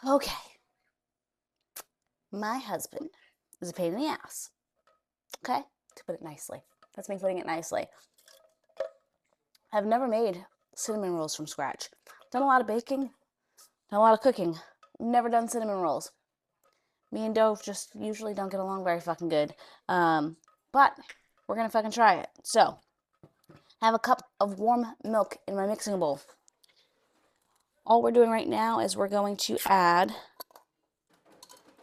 Okay, my husband is a pain in the ass. Okay, to put it nicely. That's me putting it nicely. I've never made cinnamon rolls from scratch. Done a lot of baking, done a lot of cooking. Never done cinnamon rolls. Me and Dove just usually don't get along very fucking good. But we're gonna fucking try it. So, I have a cup of warm milk in my mixing bowl. All we're doing right now is we're going to add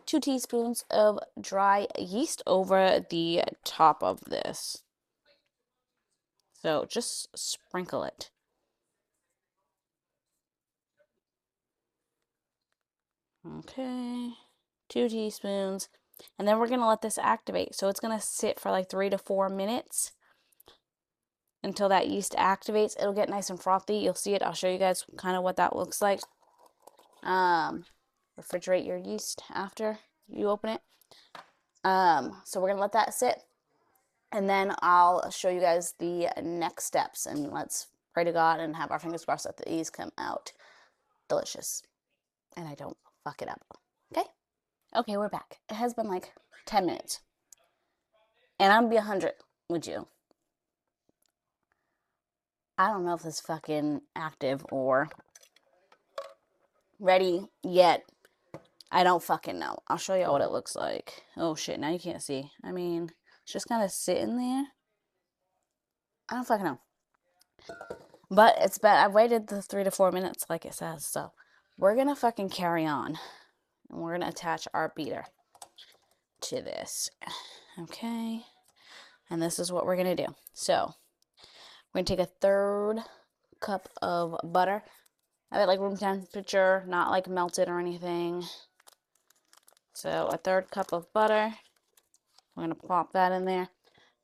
2 teaspoons of dry yeast over the top of this. So just sprinkle it. Okay, 2 teaspoons. And then we're going to let this activate. So it's going to sit for like 3 to 4 minutes until that yeast activates. It'll get nice and frothy. You'll see it. I'll show you guys kind of what that looks like. Refrigerate your yeast after you open it. So we're going to let that sit. And then I'll show you guys the next steps. And let's pray to God and have our fingers crossed that these come out delicious. And I don't fuck it up. Okay? Okay, we're back. It has been like 10 minutes. And I'm be 100 with you. I don't know if this is fucking active or ready yet. I don't fucking know. I'll show you what it looks like. Oh shit, now you can't see. I mean, it's just kind of sitting there. I don't fucking know. But it's been, I've waited the 3 to 4 minutes like it says. So we're gonna fucking carry on. And we're gonna attach our beater to this. Okay. And this is what we're gonna do. So we're gonna take a 1/3 cup of butter. I have it like room temperature, not like melted or anything. So a 1/3 cup of butter. We're gonna plop that in there.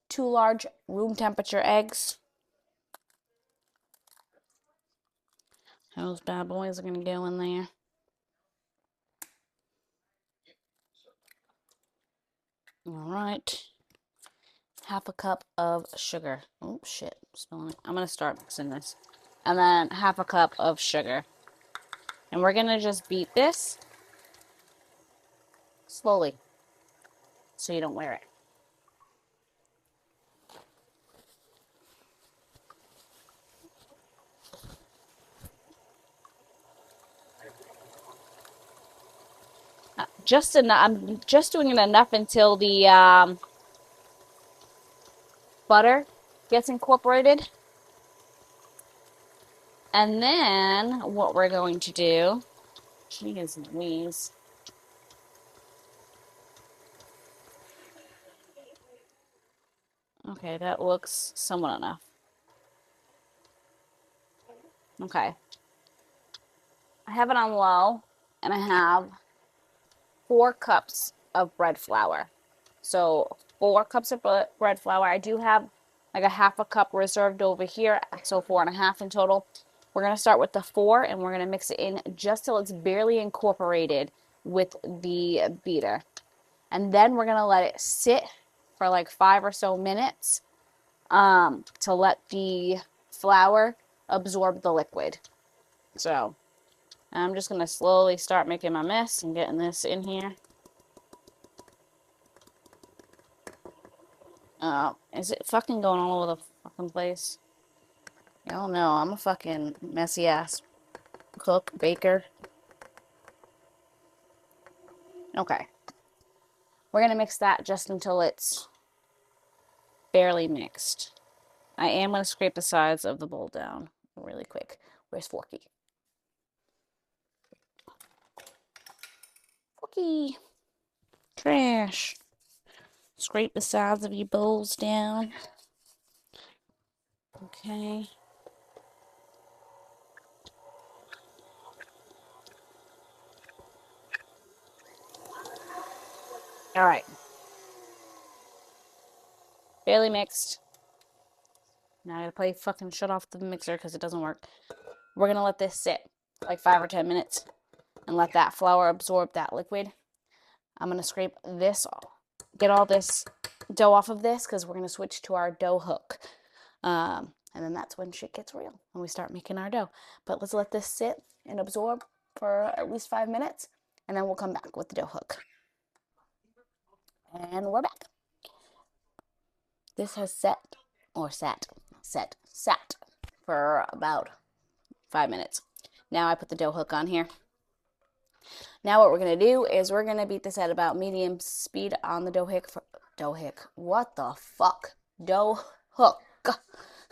2 large room temperature eggs. Those bad boys are gonna go in there. All right. 1/2 cup of sugar. Oh shit, spilling it. I'm gonna start mixing this. And then 1/2 cup of sugar. And we're gonna just beat this slowly so you don't wear it. Just enough. I'm just doing it enough until the butter gets incorporated. And then what we're going to do, jeez Louise. Okay, that looks somewhat enough. Okay. I have it on low, and I have 4 cups of bread flour. So 4 cups of bread flour. I do have like a 1/2 cup reserved over here, so 4 1/2 in total. We're going to start with the 4, and we're going to mix it in just till it's barely incorporated with the beater. And then we're going to let it sit for like 5 or so minutes to let the flour absorb the liquid. So I'm just going to slowly start making my mess and getting this in here. Is it fucking going all over the fucking place? Y'all know I'm a fucking messy ass cook, baker. Okay. We're going to mix that just until it's barely mixed. I am going to scrape the sides of the bowl down really quick. Where's Forky? Forky! Trash. Scrape the sides of your bowls down. Okay. All right. Barely mixed. Now I gotta play fucking shut off the mixer because it doesn't work. We're gonna let this sit like 5 or 10 minutes and let that flour absorb that liquid. I'm gonna scrape this off, get all this dough off of this because we're gonna switch to our dough hook. And then that's when shit gets real, when we start making our dough. But let's let this sit and absorb for at least 5 minutes. and then we'll come back with the dough hook. And we're back. This has sat for about 5 minutes. Now I put the dough hook on here. Now what we're going to do is we're going to beat this at about medium speed on the dough hook. What the fuck? Dough hook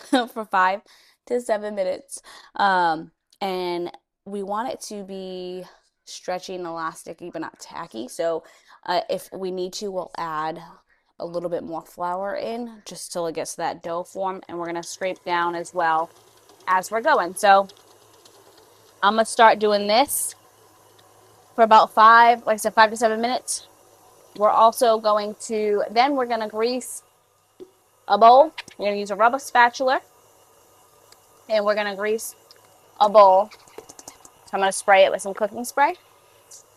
for 5 to 7 minutes. And we want it to be stretchy and elastic, but not tacky. So if we need to, we'll add a little bit more flour in just till it gets to that dough form. And we're going to scrape down as well as we're going. So I'm going to start doing this for about 5 to 7 minutes. We're also going to, then we're going to grease a bowl. We're going to use a rubber spatula. And we're going to grease a bowl. So I'm going to spray it with some cooking spray.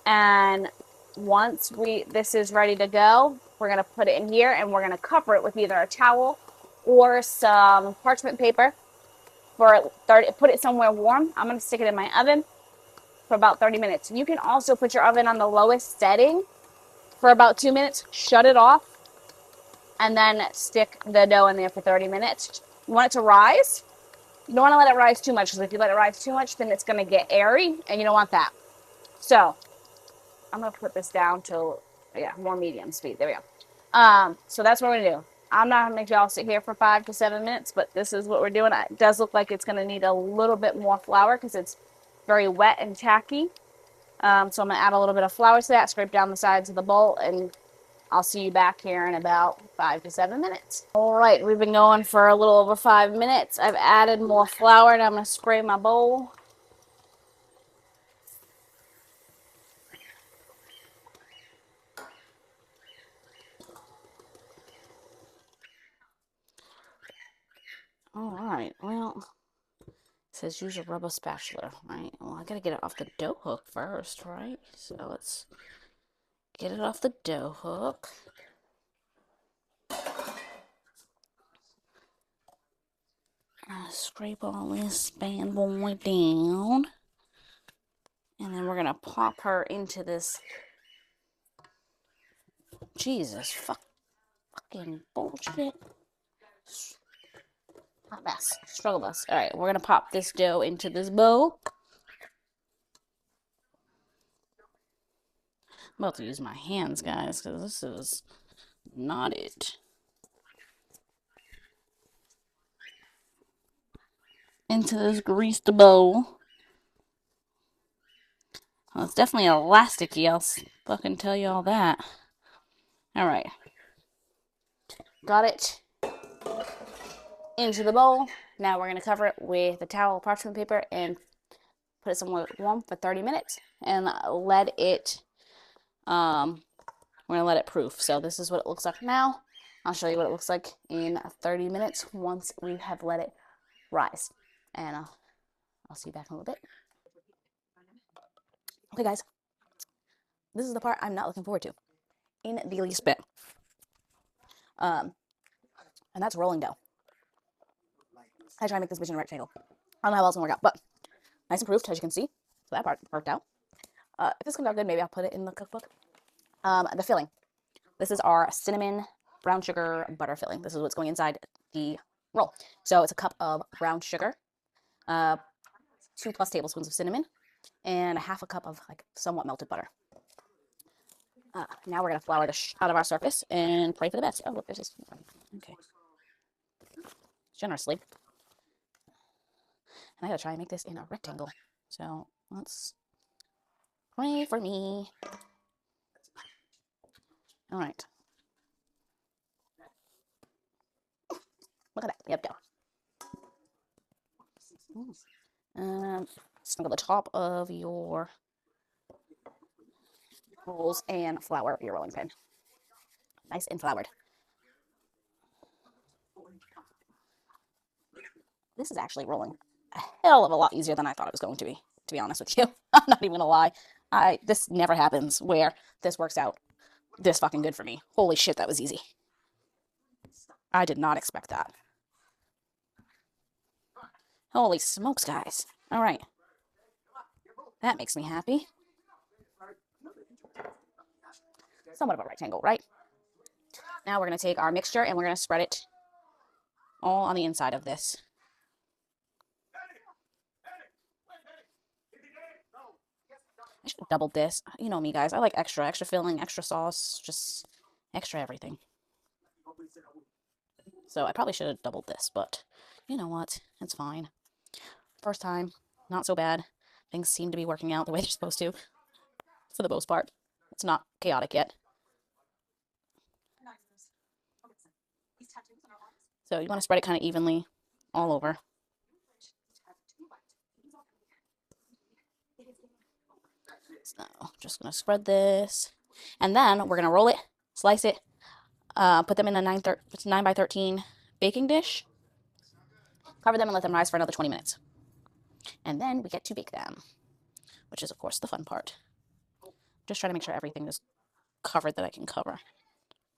And once this is ready to go, we're going to put it in here and we're going to cover it with either a towel or some parchment paper for 30, put it somewhere warm. I'm going to stick it in my oven for about 30 minutes. You can also put your oven on the lowest setting for about 2 minutes, shut it off, and then stick the dough in there for 30 minutes. You want it to rise. You don't want to let it rise too much, because if you let it rise too much, then it's going to get airy, and you don't want that. So I'm going to put this down to, more medium speed. There we go. So that's what we're going to do. I'm not going to make y'all sit here for 5 to 7 minutes, but this is what we're doing. It does look like it's going to need a little bit more flour because it's very wet and tacky. So I'm going to add a little bit of flour to that, scrape down the sides of the bowl, and I'll see you back here in about 5 to 7 minutes. All right, we've been going for a little over 5 minutes. I've added more flour, and I'm going to spray my bowl. All right, well, it says use a rubber spatula, right? Well, I got to get it off the dough hook first, right? So let's get it off the dough hook. Scrape all this bad boy down. And then we're going to pop her into this. Jesus, fucking bullshit. Hot mess. Struggle bus. Alright, we're going to pop this dough into this bowl. I'm about to use my hands, guys, because this is not it. Into this greased bowl. Well, it's definitely elasticy, I'll fucking tell you all that. Alright. Got it into the bowl. Now we're going to cover it with a towel, parchment paper, and put it somewhere warm for 30 minutes. And let it, we're going to let it proof. So this is what it looks like now. I'll show you what it looks like in 30 minutes once we have let it rise. And I'll see you back in a little bit. Okay, guys. This is the part I'm not looking forward to in the least bit. And that's rolling dough. I try to make this bitch in a rectangle. I don't know how else it's gonna work out, but nice and proofed, as you can see. So that part worked out. If this comes out good, maybe I'll put it in the cookbook. The filling. This is our cinnamon, brown sugar, butter filling. This is what's going inside the roll. So it's a cup of brown sugar, 2+ tablespoons of cinnamon, and a half a cup of somewhat melted butter. Now we're gonna flour the out of our surface and pray for the best. Oh, look, there's this. Okay. Generously. And I gotta try and make this in a rectangle. So let's pray for me. All right. Look at that. Yep, dough. Sprinkle the top of your rolls and flour your rolling pin. Nice and floured. This is actually rolling a hell of a lot easier than I thought it was going to be honest with you. I'm not even gonna lie. This never happens where this works out this fucking good for me. Holy shit, that was easy. I did not expect that. Holy smokes, guys. All right. That makes me happy. somewhat of a rectangle, right? Now we're going to take our mixture and we're going to spread it all on the inside of this. I should have doubled this. You know me, guys. I like extra filling, extra sauce, just extra everything. So I probably should have doubled this, but you know what? It's fine. First time, not so bad. Things seem to be working out the way they're supposed to, for the most part. It's not chaotic yet. So you want to spread it kind of evenly all over. So just going to spread this. And then we're going to roll it, slice it, put them in a 9 by 13 baking dish. Cover them and let them rise for another 20 minutes. And then we get to bake them, which is, of course, the fun part. Just trying to make sure everything is covered that I can cover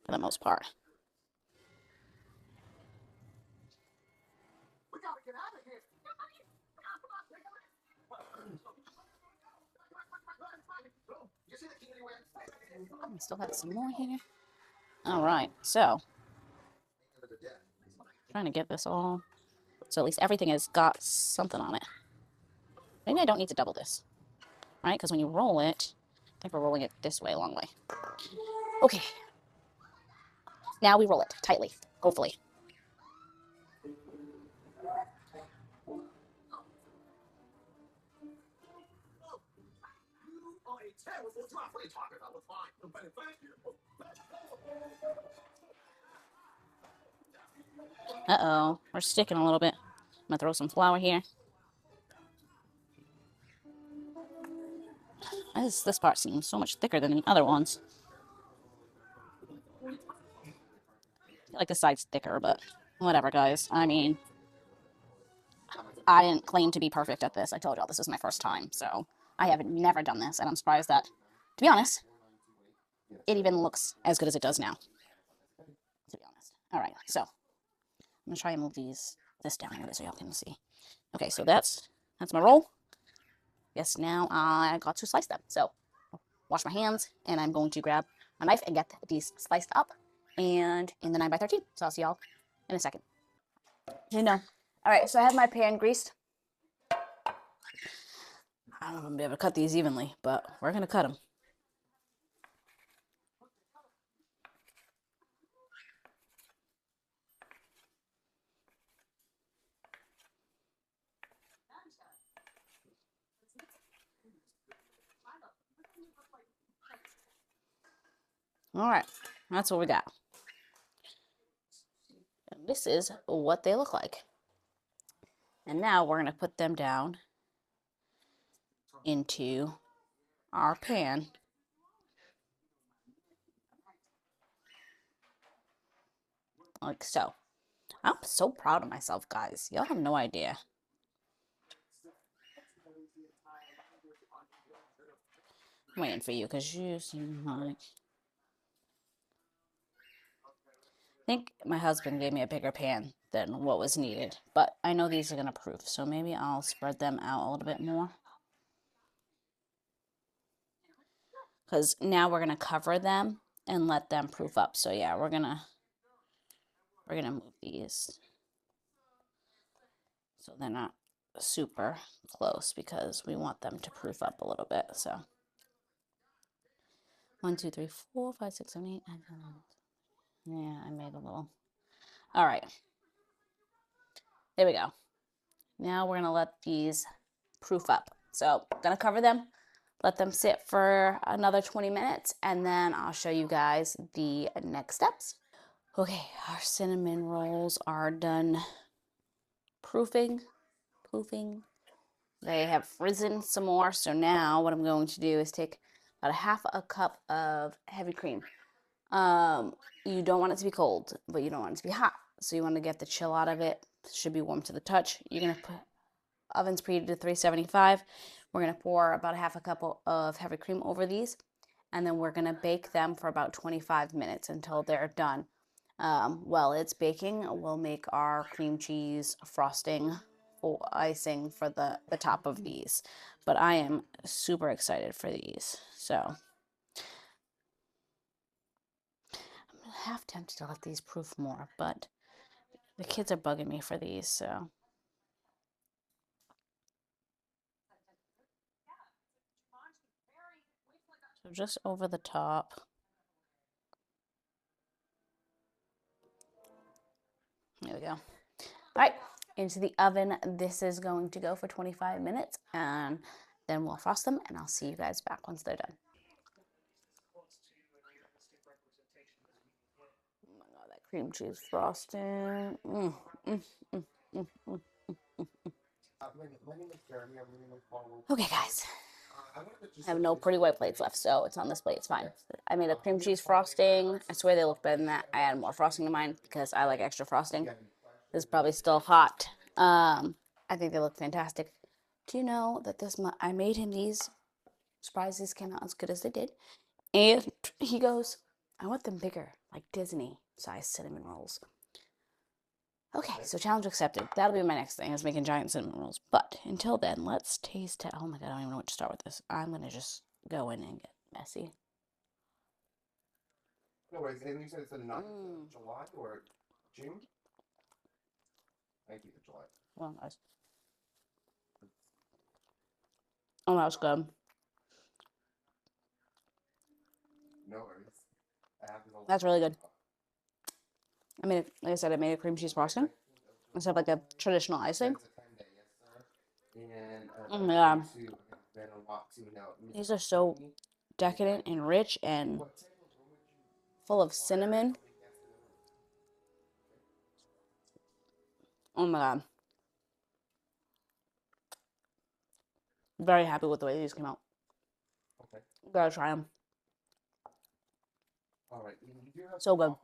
for the most part. We still have some more here. All right, so trying to get this all, so at least everything has got something on it. Maybe I don't need to double this, right? Because when you roll it, I think we're rolling it this way, a long way. Okay. Now we roll it tightly, hopefully. Uh-oh, we're sticking a little bit. I'm gonna throw some flour here. This part seems so much thicker than the other ones. I feel like this side's thicker, but whatever, guys. I mean, I didn't claim to be perfect at this. I told y'all this is my first time, so I have never done this, and I'm surprised that, to be honest, it even looks as good as it does now. To be honest. All right, so I'm gonna try and move this down here so y'all can see. Okay, so that's my roll. Yes, now I got to slice them. So wash my hands, and I'm going to grab a knife and get these sliced up and in the 9 by 13. So I'll see y'all in a second. You know. All right, so I have my pan greased. I don't know if I'm gonna be able to cut these evenly, but we're gonna cut them. All right, that's what we got. And this is what they look like. And now we're gonna put them down into our pan. Like so. I'm so proud of myself, guys. Y'all have no idea. I'm waiting for you because you seem like... I think my husband gave me a bigger pan than what was needed, but I know these are going to proof, so maybe I'll spread them out a little bit more. Because now we're going to cover them and let them proof up. So yeah, we're going to move these so they're not super close because we want them to proof up a little bit. So 1, 2, 3, 4, 5, 6, 7, 8, 9, 10, 11. Yeah, I made a little. All right. There we go. Now we're going to let these proof up. So I'm going to cover them, let them sit for another 20 minutes, and then I'll show you guys the next steps. Okay, our cinnamon rolls are done proofing. They have risen some more, so now what I'm going to do is take about 1/2 cup of heavy cream. You don't want it to be cold, but you don't want it to be hot. So you want to get the chill out of it. It should be warm to the touch. You're going to put ovens preheated to 375. We're going to pour about 1/2 cup of heavy cream over these, and then we're going to bake them for about 25 minutes until they're done. While it's baking, we'll make our cream cheese frosting or icing for the top of these. But I am super excited for these. So half tempted to let these proof more, but the kids are bugging me for these, so. So just over the top. There we go. All right, into the oven. This is going to go for 25 minutes, and then we'll frost them, and I'll see you guys back once they're done. Oh my god, that cream cheese frosting. Okay, guys. I have no pretty white plates left, so it's on this plate. It's fine. I made a cream cheese frosting. I swear they look better than that. I added more frosting to mine because I like extra frosting. This is probably still hot. I think they look fantastic. Do you know that I made him these. Surprised these came out as good as they did. And he goes, I want them bigger, like Disney-sized cinnamon rolls. Okay, so challenge accepted. That'll be my next thing, is making giant cinnamon rolls. But until then, let's taste it. Oh my god, I don't even know what to start with this. I'm going to just go in and get messy. No worries. And you said it's the 9th of July or June? Thank you, July. Well, nice. Oh, that was good. No worries. That's really good. I mean, like I said, I made a cream cheese frosting instead of like a traditional icing. Oh my god. These are so decadent and rich and full of cinnamon. Oh my god. Very happy with the way these came out. Okay. Gotta try them. All right. So good.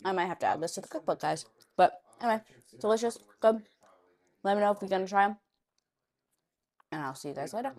I might have to add this to the cookbook, guys. But anyway, delicious, good. Let me know if you're gonna try them. And I'll see you guys later.